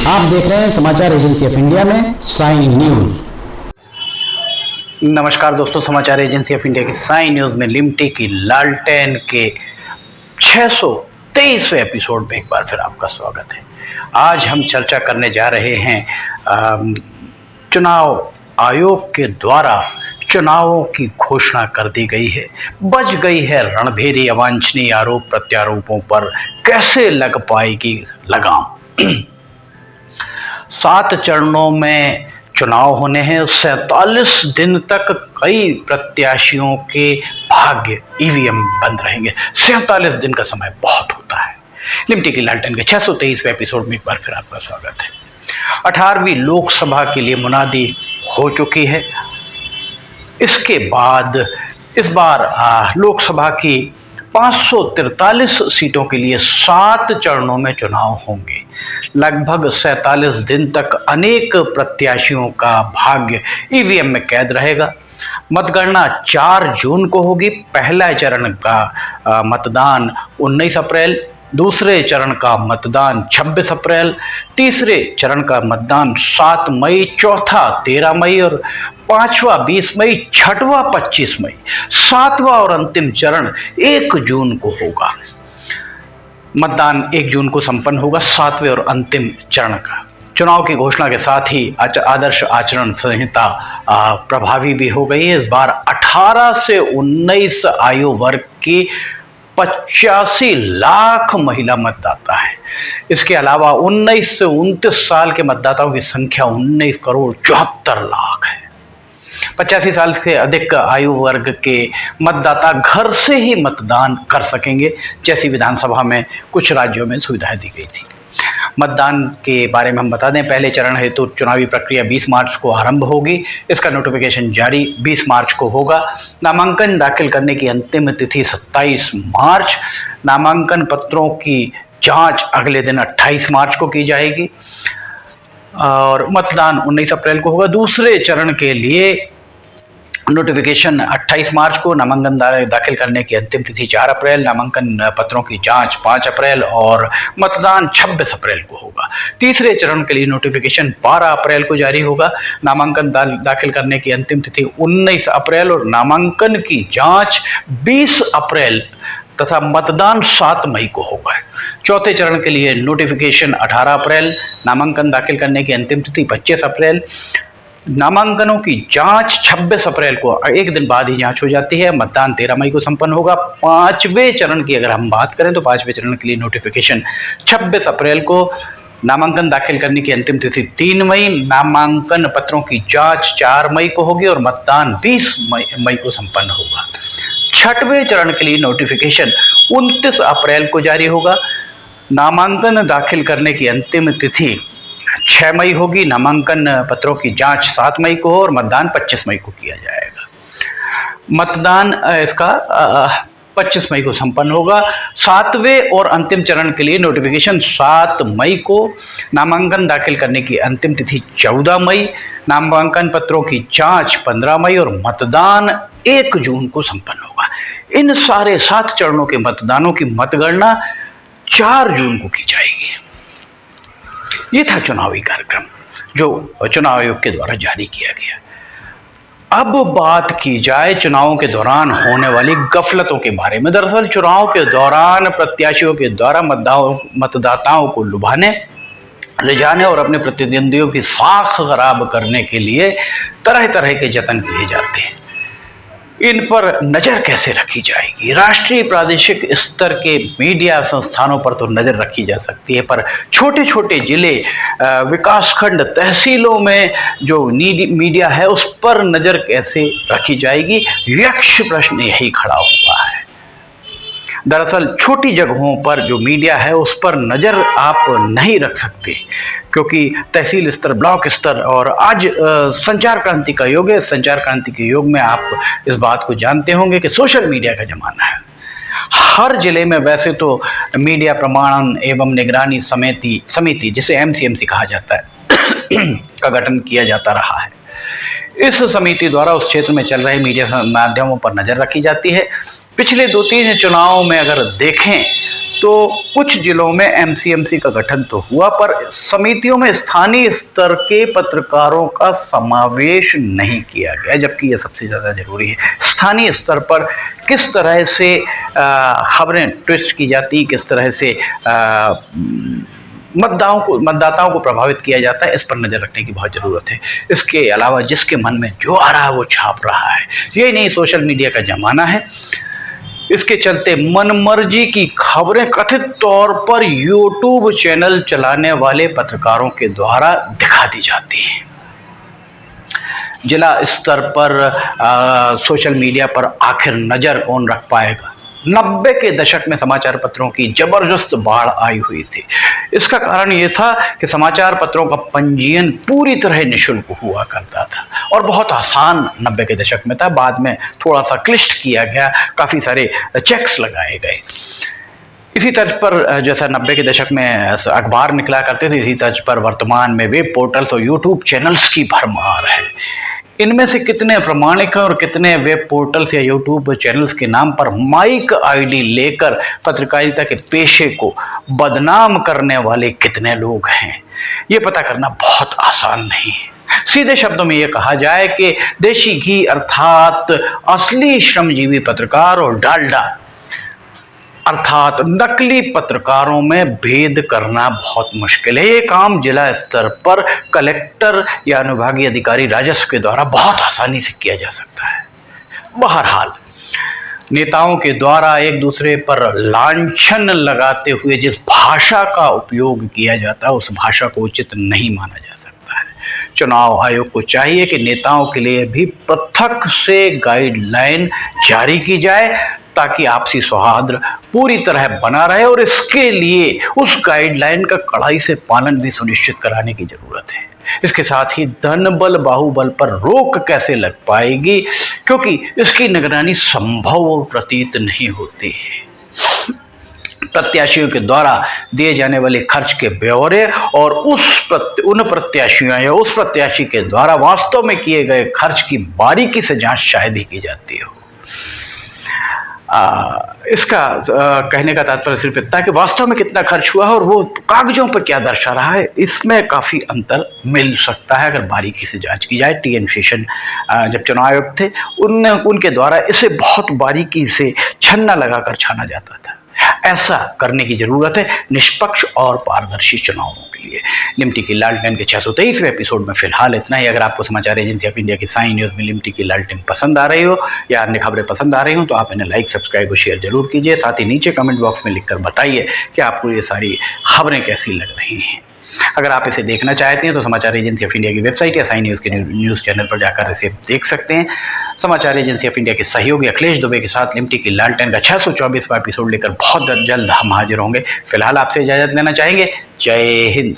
आप देख रहे हैं समाचार एजेंसी ऑफ इंडिया में साई न्यूज। नमस्कार दोस्तों, समाचार एजेंसी ऑफ इंडिया की साई न्यूज में लिमटी की लालटेन के 623वें एपिसोड में एक बार फिर आपका स्वागत है। आज हम चर्चा करने जा रहे हैं चुनाव आयोग के द्वारा चुनावों की घोषणा कर दी गई है, बज गई है रणभेरी अवांछनीय आरोप प्रत्यारोपों पर कैसे लग पाएगी लगाम। 7 चरणों में चुनाव होने हैं। 47 दिन तक कई प्रत्याशियों के भाग्य ईवीएम बंद रहेंगे। 47 दिन का समय बहुत होता है। लिमटी की लालटेन के 623वें एपिसोड में एक बार फिर आपका स्वागत है। 18वीं लोकसभा के लिए मुनादी हो चुकी है। इसके बाद इस बार लोकसभा की 543 सीटों के लिए 7 चरणों में चुनाव होंगे। लगभग 47 दिन तक अनेक प्रत्याशियों का भाग्य ईवीएम में कैद रहेगा। मतगणना 4 जून को होगी। पहला चरण का मतदान 19 अप्रैल, दूसरे चरण का मतदान 26 अप्रैल, तीसरे चरण का मतदान 7 मई, चौथा 13 मई और पांचवा 20 मई, छठवां 25 मई, सातवां और अंतिम चरण 1 जून को होगा। मतदान 1 जून को संपन्न होगा 7वें और अंतिम चरण का। चुनाव की घोषणा के साथ ही आदर्श आचरण संहिता प्रभावी भी हो गई है। इस बार 18 से 19 आयु वर्ग की 85 लाख महिला मतदाता है। इसके अलावा 19 से 29 साल के मतदाताओं की संख्या 19 करोड़ 74 लाख है। 85 साल से अधिक आयु वर्ग के मतदाता घर से ही मतदान कर सकेंगे, जैसी विधानसभा में कुछ राज्यों में सुविधाएं दी गई थी। मतदान के बारे में हम बता दें, पहले चरण हेतु चुनावी प्रक्रिया 20 मार्च को आरंभ होगी। इसका नोटिफिकेशन जारी 20 मार्च को होगा। नामांकन दाखिल करने की अंतिम तिथि 27 मार्च। नामांकन पत्रों की जांच अगले दिन 28 मार्च को की जाएगी और मतदान 19 अप्रैल को होगा। दूसरे चरण के लिए नोटिफिकेशन 28 मार्च को, नामांकन दाखिल करने की अंतिम तिथि 4 अप्रैल, नामांकन पत्रों की जांच 5 अप्रैल और मतदान 26 अप्रैल को होगा। तीसरे चरण के लिए नोटिफिकेशन 12 अप्रैल को जारी होगा। नामांकन दाखिल करने की अंतिम तिथि 19 अप्रैल और नामांकन की जांच 20 अप्रैल तथा मतदान 7 मई को होगा। चौथे चरण के लिए नोटिफिकेशन 18 अप्रैल, नामांकन दाखिल करने की अंतिम तिथि 25 अप्रैल, नामांकनों की जांच 26 अप्रैल को, एक दिन बाद ही जांच हो जाती है। मतदान 13 मई को संपन्न होगा। 5वें चरण की अगर हम बात करें तो 5वें चरण के लिए नोटिफिकेशन 26 अप्रैल को, नामांकन दाखिल करने की अंतिम तिथि 3 मई, नामांकन पत्रों की जांच 4 मई को होगी और मतदान 20 मई को संपन्न होगा। 6वें चरण के लिए नोटिफिकेशन 29 अप्रैल को जारी होगा। नामांकन दाखिल करने की अंतिम तिथि 6 मई होगी। नामांकन पत्रों की जांच 7 मई को और मतदान 25 मई को किया जाएगा। मतदान इसका 25 मई को संपन्न होगा। 7वें और अंतिम चरण के लिए नोटिफिकेशन 7 मई को, नामांकन दाखिल करने की अंतिम तिथि 14 मई, नामांकन पत्रों की जांच 15 मई और मतदान 1 जून को संपन्न होगा। इन सारे 7 चरणों के मतदानों की मतगणना 4 जून को की जाएगी। ये था चुनावी कार्यक्रम जो चुनाव आयोग के द्वारा जारी किया गया। अब बात की जाए चुनावों के दौरान होने वाली गफलतों के बारे में। दरअसल चुनाव के दौरान प्रत्याशियों के द्वारा मतदाताओं को लुभाने, रिझाने और अपने प्रतिद्वंदियों की साख खराब करने के लिए तरह तरह के जतन किए जाते हैं। इन पर नज़र कैसे रखी जाएगी? राष्ट्रीय प्रादेशिक स्तर के मीडिया संस्थानों पर तो नज़र रखी जा सकती है, पर छोटे छोटे जिले, विकासखंड, तहसीलों में जो मीडिया है उस पर नज़र कैसे रखी जाएगी? यक्ष प्रश्न यही खड़ा हुआ है। दरअसल छोटी जगहों पर जो मीडिया है उस पर नज़र आप नहीं रख सकते, क्योंकि तहसील स्तर, ब्लॉक स्तर और आज संचार क्रांति का युग है। संचार क्रांति के युग में आप इस बात को जानते होंगे कि सोशल मीडिया का ज़माना है। हर जिले में वैसे तो मीडिया प्रमाणन एवं निगरानी समिति जिसे MCMC कहा जाता है का गठन किया जाता रहा है। इस समिति द्वारा उस क्षेत्र में चल रहे मीडिया माध्यमों पर नज़र रखी जाती है। पिछले 2-3 चुनावों में अगर देखें तो कुछ जिलों में एमसीएमसी का गठन तो हुआ, पर समितियों में स्थानीय स्तर के पत्रकारों का समावेश नहीं किया गया, जबकि यह सबसे ज़्यादा जरूरी है। स्थानीय स्तर पर किस तरह से खबरें ट्विस्ट की जाती, किस तरह से मतदाताओं को प्रभावित किया जाता है, इस पर नज़र रखने की बहुत ज़रूरत है। इसके अलावा जिसके मन में जो आ रहा है वो छाप रहा है, यही नहीं, सोशल मीडिया का ज़माना है। इसके चलते मनमर्जी की खबरें कथित तौर पर यूट्यूब चैनल चलाने वाले पत्रकारों के द्वारा दिखा दी जाती हैं। जिला स्तर पर सोशल मीडिया पर आखिर नज़र कौन रख पाएगा? 90 के दशक में समाचार पत्रों की जबरदस्त बाढ़ आई हुई थी। इसका कारण ये था कि समाचार पत्रों का पंजीयन पूरी तरह निःशुल्क हुआ करता था और बहुत आसान 90 के दशक में था। बाद में थोड़ा सा क्लिष्ट किया गया, काफ़ी सारे चेक्स लगाए गए। इसी तर्ज पर जैसा 90 के दशक में अखबार निकला करते थे, इसी तर्ज पर वर्तमान में वेब पोर्टल्स और यूट्यूब चैनल्स की भरमार है। इनमें से कितने प्रमाणिक हैं और कितने वेब पोर्टल्स या यूट्यूब चैनल्स के नाम पर माइक आईडी लेकर पत्रकारिता के पेशे को बदनाम करने वाले कितने लोग हैं, ये पता करना बहुत आसान नहीं है। सीधे शब्दों में ये कहा जाए कि देशी घी अर्थात असली श्रमजीवी पत्रकार और डालडा अर्थात नकली पत्रकारों में भेद करना बहुत मुश्किल है। ये काम जिला स्तर पर कलेक्टर या अनुभागीय अधिकारी राजस्व के द्वारा बहुत आसानी से किया जा सकता है। बहरहाल, नेताओं के द्वारा एक दूसरे पर लांछन लगाते हुए जिस भाषा का उपयोग किया जाता है, उस भाषा को उचित नहीं माना जा सकता है। चुनाव आयोग को चाहिए कि नेताओं के लिए भी पृथक से गाइडलाइन जारी की जाए ताकि आपसी सौहार्द पूरी तरह बना रहे, और इसके लिए उस गाइडलाइन का कड़ाई से पालन भी सुनिश्चित कराने की जरूरत है। इसके साथ ही धन बल बाहुबल पर रोक कैसे लग पाएगी, क्योंकि इसकी निगरानी संभव प्रतीत नहीं होती है। प्रत्याशियों के द्वारा दिए जाने वाले खर्च के ब्यौरे और उन प्रत्याशियों या उस प्रत्याशी के द्वारा वास्तव में किए गए खर्च की बारीकी से जांच शायद ही की जाती हो। इसका कहने का तात्पर्य सिर्फ इतना कि वास्तव में कितना खर्च हुआ है और वो कागजों पर क्या दर्शा रहा है, इसमें काफ़ी अंतर मिल सकता है अगर बारीकी से जांच की जाए। टी एन शेषन जब चुनाव आयुक्त थे, उनके द्वारा इसे बहुत बारीकी से छन्ना लगाकर छाना जाता था। ऐसा करने की जरूरत है निष्पक्ष और पारदर्शी चुनावों के लिए। लिमटी की लालटेन के 623वें एपिसोड में फिलहाल इतना ही। अगर आपको समाचार एजेंसी ऑफ इंडिया की साई न्यूज़ में लिमटी की लालटेन पसंद आ रही हो या अन्य खबरें पसंद आ रही हो तो आप इन्हें लाइक, सब्सक्राइब और शेयर जरूर कीजिए। साथ ही नीचे कमेंट बॉक्स में लिखकर बताइए कि आपको ये सारी खबरें कैसी लग रही हैं। अगर आप इसे देखना चाहते हैं तो समाचार एजेंसी ऑफ इंडिया की वेबसाइट या साई न्यूज़ के न्यूज़ चैनल पर जाकर इसे देख सकते हैं। समाचार एजेंसी ऑफ इंडिया के सहयोगी अखिलेश दुबे के साथ लिमटी की लालटेन का 624वां एपिसोड लेकर बहुत जल्द हम हाजिर होंगे। फिलहाल आपसे इजाज़त लेना चाहेंगे। जय हिंद।